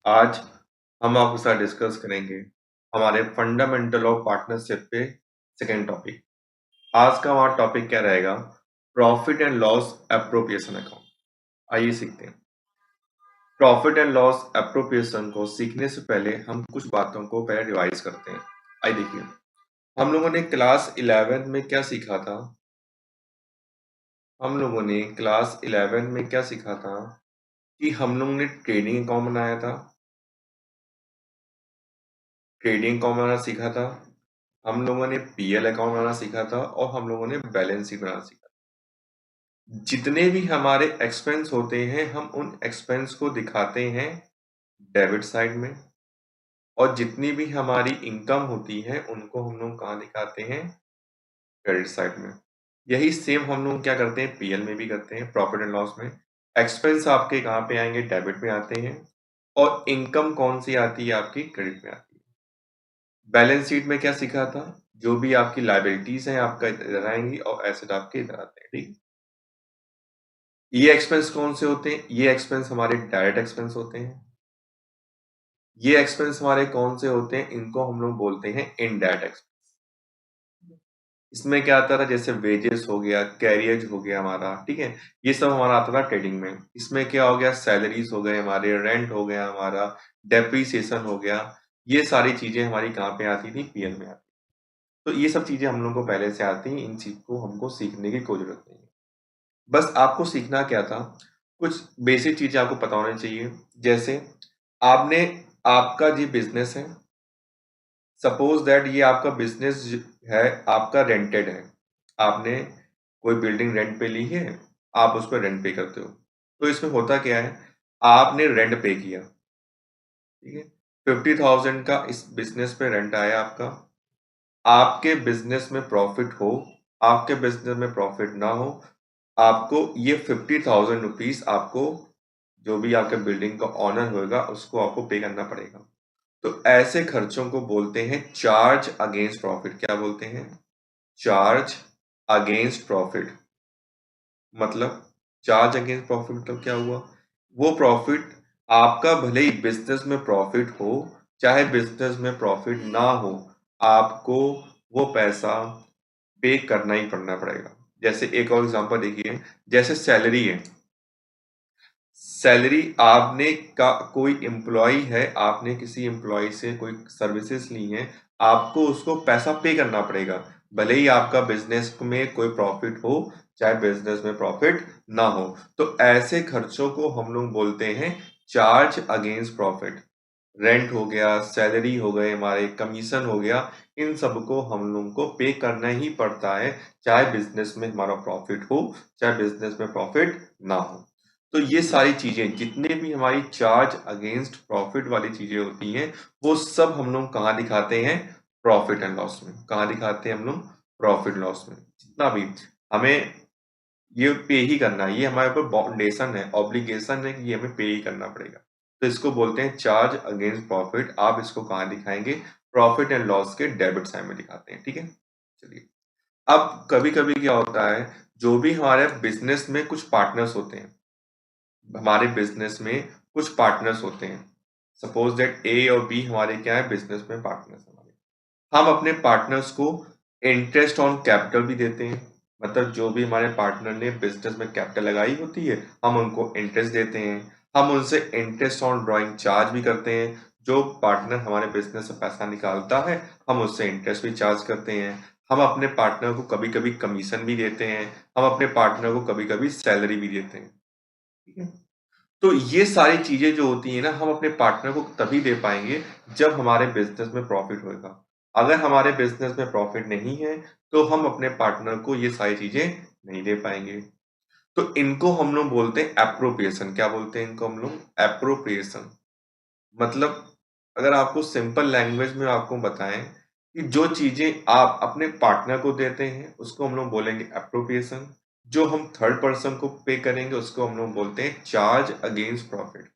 आज हम आपके साथ डिस्कस करेंगे हमारे फंडामेंटल ऑफ पार्टनरशिप पे सेकेंड टॉपिक। आज का हमारा टॉपिक क्या रहेगा? Profit and loss appropriation account. आइए सीखते हैं। प्रॉफिट एंड लॉस एप्रोप्रिएशन को सीखने से पहले हम कुछ बातों को पहले रिवाइज करते हैं। आइए देखिए, हम लोगों ने क्लास 11 में क्या सीखा था? हम लोगों ने क्लास 11 में क्या सीखा था कि हम लोगों ने ट्रेडिंग अकाउंट बनाया था, ट्रेडिंग अकाउंट बनाना सीखा था, हम लोगों ने पीएल अकाउंट बनाना सीखा था और हम लोगों ने बैलेंस शीट बनाना सीखा। जितने भी हमारे एक्सपेंस होते हैं हम उन एक्सपेंस को दिखाते हैं डेबिट साइड में, और जितनी भी हमारी इनकम होती है उनको हम लोग कहाँ दिखाते हैं? क्रेडिट साइड में। यही सेम हम लोग क्या करते हैं? पीएल में भी करते हैं, प्रॉफिट एंड लॉस में। एक्सपेंस आपके कहाँ पे आएंगे? डेबिट में आते हैं, और इनकम कौन सी आती है? आपकी क्रेडिट में आती है। बैलेंस शीट में क्या सीखा था? जो भी आपकी लायबिलिटीज हैं आपका इधर आएंगी और एसेट आपके इधर आते हैं। ठीक, ये एक्सपेंस कौन से होते हैं? ये एक्सपेंस हमारे डायरेक्ट एक्सपेंस होते हैं। ये एक्सपेंस हमारे कौन से होते हैं? इनको हम लोग बोलते हैं इनडायरेक्ट एक्सपेंस। इसमें क्या आता था? जैसे वेजेस हो गया, कैरियज हो गया हमारा, ठीक है, ये सब हमारा आता था ट्रेडिंग में। इसमें क्या हो गया? सैलरीज हो गए हमारे, रेंट हो गया हमारा, डेप्रीसिएशन हो गया। ये सारी चीजें हमारी कहाँ पे आती थी? पीएल में आती। तो ये सब चीजें हम लोग को पहले से आती हैं, इन चीज को हमको सीखने की कोई जरूरत नहीं है। बस आपको सीखना क्या था? कुछ बेसिक चीजें आपको पता होनी चाहिए। जैसे आपने, आपका जो बिजनेस है, सपोज दैट ये आपका बिजनेस है, आपका रेंटेड है, आपने कोई बिल्डिंग रेंट पे ली है, आप उस पर रेंट पे करते हो। तो इसमें होता क्या है? आपने रेंट पे किया, ठीक है, 50,000 का इस बिजनेस पे रेंट आया आपका। आपके बिजनेस में प्रॉफिट हो, आपके बिजनेस में प्रॉफिट ना हो, आपको ये 50,000 रुपीज आपको, जो भी आपके बिल्डिंग का ऑनर होगा उसको आपको पे करना पड़ेगा। तो ऐसे खर्चों को बोलते हैं चार्ज अगेंस्ट प्रॉफिट। क्या बोलते हैं? Charge against profit. मतलब चार्ज अगेंस्ट प्रॉफिट मतलब क्या हुआ? वो प्रॉफिट, आपका भले ही बिजनेस में प्रॉफिट हो चाहे बिजनेस में प्रॉफिट ना हो, आपको वो पैसा पे करना ही करना पड़ेगा। जैसे एक और एग्जांपल देखिए, जैसे सैलरी है, सैलरी आपने का कोई एम्प्लॉय है, आपने किसी एम्प्लॉय से कोई सर्विसेज ली हैं, आपको उसको पैसा पे करना पड़ेगा, भले ही आपका बिजनेस में कोई प्रॉफिट हो चाहे बिजनेस में प्रॉफिट ना हो। तो ऐसे खर्चों को हम लोग बोलते हैं चार्ज अगेंस्ट प्रॉफिट। रेंट हो गया, सैलरी हो गए हमारे, कमीशन हो गया, इन सबको हम लोग को पे करना ही पड़ता है, चाहे बिजनेस में हमारा प्रॉफिट हो चाहे बिजनेस में प्रॉफिट ना हो। तो ये सारी चीजें जितने भी हमारी चार्ज अगेंस्ट प्रॉफिट वाली चीजें होती हैं, वो सब हम लोग कहाँ दिखाते हैं? प्रॉफिट एंड लॉस में। कहाँ दिखाते हैं हम लोग? प्रॉफिट लॉस में। जितना भी हमें ये पे ही करना है, ये हमारे ऊपर बाउंडेशन है, ऑब्लिगेशन है कि ये हमें पे ही करना पड़ेगा। तो इसको बोलते हैं चार्ज अगेंस्ट प्रॉफिट। आप इसको कहाँ दिखाएंगे? प्रॉफिट एंड लॉस के डेबिट साइड में दिखाते हैं। ठीक है, चलिए। अब कभी कभी क्या होता है, जो भी हमारे बिजनेस में कुछ पार्टनर्स होते हैं, हमारे बिजनेस में कुछ पार्टनर्स होते हैं, सपोज दैट ए और बी हमारे क्या है? बिजनेस में पार्टनर्स हमारे। हम अपने पार्टनर्स को इंटरेस्ट ऑन कैपिटल भी देते हैं। मतलब जो भी हमारे पार्टनर ने बिजनेस में कैपिटल लगाई होती है, हम उनको इंटरेस्ट देते हैं। हम उनसे इंटरेस्ट ऑन ड्राइंग चार्ज भी करते हैं। जो पार्टनर हमारे बिजनेस से पैसा निकालता है, हम उससे इंटरेस्ट भी चार्ज करते हैं। हम अपने पार्टनर को कभी कभी कमीशन भी देते हैं। हम अपने पार्टनर को कभी कभी सैलरी भी देते हैं। ठीक है, तो ये सारी चीजें जो होती है ना, हम अपने पार्टनर को तभी दे पाएंगे जब हमारे बिजनेस में प्रॉफिट होगा। अगर हमारे बिजनेस में प्रॉफिट नहीं है तो हम अपने पार्टनर को ये सारी चीजें नहीं दे पाएंगे। तो इनको हम लोग बोलते हैं एप्रोप्रिएशन। क्या बोलते हैं इनको हम लोग? एप्रोप्रिएशन। मतलब अगर आपको सिंपल लैंग्वेज में आपको बताएं कि जो चीजें आप अपने पार्टनर को देते हैं उसको हम लोग बोलेंगे एप्रोप्रिएशन। जो हम थर्ड पर्सन को पे करेंगे उसको हम लोग बोलते हैं चार्ज अगेंस्ट प्रॉफिट।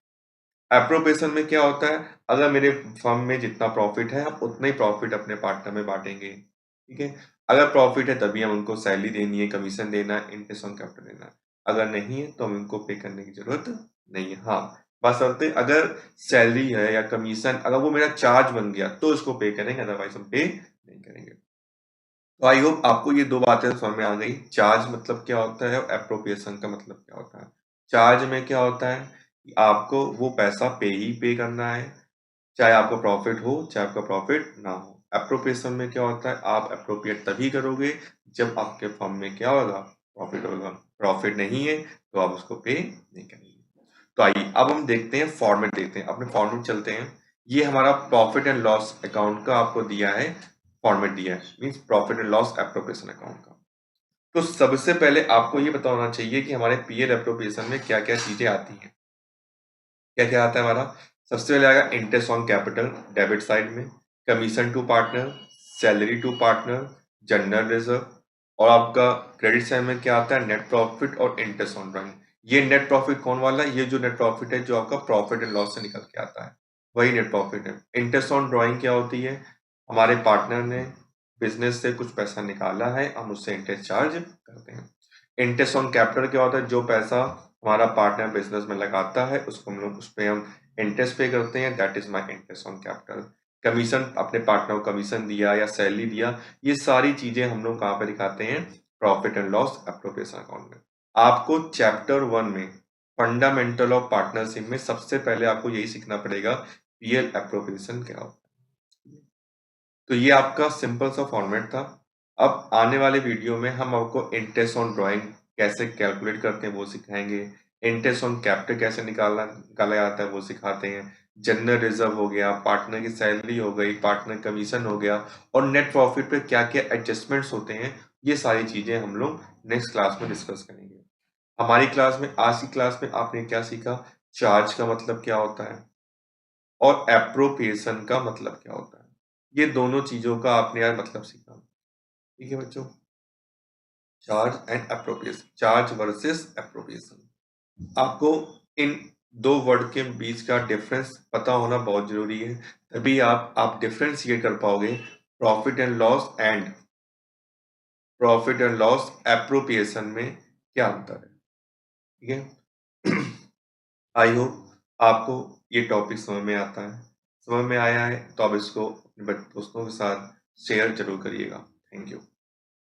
एप्रोप्रिएशन में क्या होता है? अगर मेरे फर्म में जितना प्रॉफिट है हम उतना ही प्रॉफिट अपने पार्टनर में बांटेंगे। ठीक है, अगर प्रॉफिट है तभी हम उनको सैलरी देनी है, कमीशन देना है, इंटरेस्ट ऑन कैपिटल देना है। अगर नहीं है तो हम उनको पे करने की जरूरत नहीं है। हाँ, बशर्ते अगर सैलरी है या कमीशन अगर वो मेरा चार्ज बन गया तो इसको पे करेंगे, अदरवाइज हम पे नहीं करेंगे। तो आई होप आपको ये दो बातें समझ में आ गई। चार्ज मतलब क्या होता है और एप्रोप्रिएशन का मतलब क्या होता है। चार्ज में क्या होता है कि आपको वो पैसा पे करना है, चाहे आपको प्रॉफिट हो चाहे आपका प्रॉफिट ना हो। एप्रोप्रिएशन में क्या होता है, आप एप्रोप्रिएट तभी करोगे जब आपके फर्म में क्या होगा, प्रॉफिट होगा। प्रॉफिट नहीं है तो आप उसको पे नहीं करेंगे। तो आइए अब हम देखते हैं फॉर्मेट, देखते हैं अपने फॉर्मेट चलते हैं। ये हमारा प्रॉफिट एंड लॉस अकाउंट का आपको दिया है, फॉर्मेट दिया है, means profit and loss appropriation account का। तो सबसे पहले आपको ये पता होना चाहिए कि हमारे पीएल एप्रोप्रिएशन में क्या क्या चीजें आती हैं। क्या क्या आता है हमारा, सबसे पहले आएगा interest on capital debit side में, commission to partner, salary to partner, general reserve, और आपका क्रेडिट साइड में क्या आता है, नेट प्रॉफिट और इंटरेस्ट ऑन ड्राइंग। ये नेट प्रॉफिट कौन वाला है, ये जो नेट प्रॉफिट है जो आपका प्रॉफिट एंड लॉस से निकल के आता है वही नेट प्रॉफिट है। इंटरेस्ट ऑन ड्राइंग क्या होती है, हमारे पार्टनर ने बिजनेस से कुछ पैसा निकाला है, हम उससे इंटरेस्ट चार्ज करते हैं। इंटरेस्ट ऑन कैपिटल क्या होता है, जो पैसा हमारा पार्टनर बिजनेस में लगाता है उसको हम लोग उस पर हम इंटरेस्ट पे करते हैं, that is my interest on capital. Commission, अपने पार्टनर को कमीशन दिया या सैलरी दिया, ये सारी चीजें हम लोग कहाँ पे दिखाते हैं, profit and loss appropriation account में। आपको चैप्टर 1 में फंडामेंटल ऑफ पार्टनरशिप में सबसे पहले आपको यही सीखना पड़ेगा, पीएल एप्रोप्रिएशन क्या होता है। तो ये आपका सिंपल सा फॉर्मेट था। अब आने वाले वीडियो में हम आपको इंटरेस्ट ऑन ड्राइंग कैसे कैलकुलेट करते हैं वो सिखाएंगे, इंटरेस्ट ऑन कैपिटल कैसे निकाला जाता है वो सिखाते हैं, जनरल रिजर्व हो गया, पार्टनर की सैलरी हो गई, पार्टनर कमीशन हो गया, और नेट प्रॉफिट पे क्या क्या एडजस्टमेंट्स होते हैं, ये सारी चीजें हम लोग नेक्स्ट क्लास में डिस्कस करेंगे। हमारी क्लास में, आज की क्लास में आपने क्या सीखा, चार्ज का मतलब क्या होता है और एप्रोप्रिएशन का मतलब क्या होता है। ये दोनों चीजों का आपने यार मतलब सीखा। ठीक है बच्चों, charge and appropriation, charge versus appropriation. आपको इन दो वर्ड के बीच का डिफरेंस पता होना बहुत जरूरी है, तभी आप डिफरेंशिएट कर पाओगे प्रॉफिट एंड लॉस एप्रोप्रिएशन में क्या अंतर है। ठीक है। आई होप आपको ये टॉपिक समझ में आता है, समझ में आया है तो आप इसको अपने दोस्तों के साथ शेयर जरूर करिएगा। Thank you.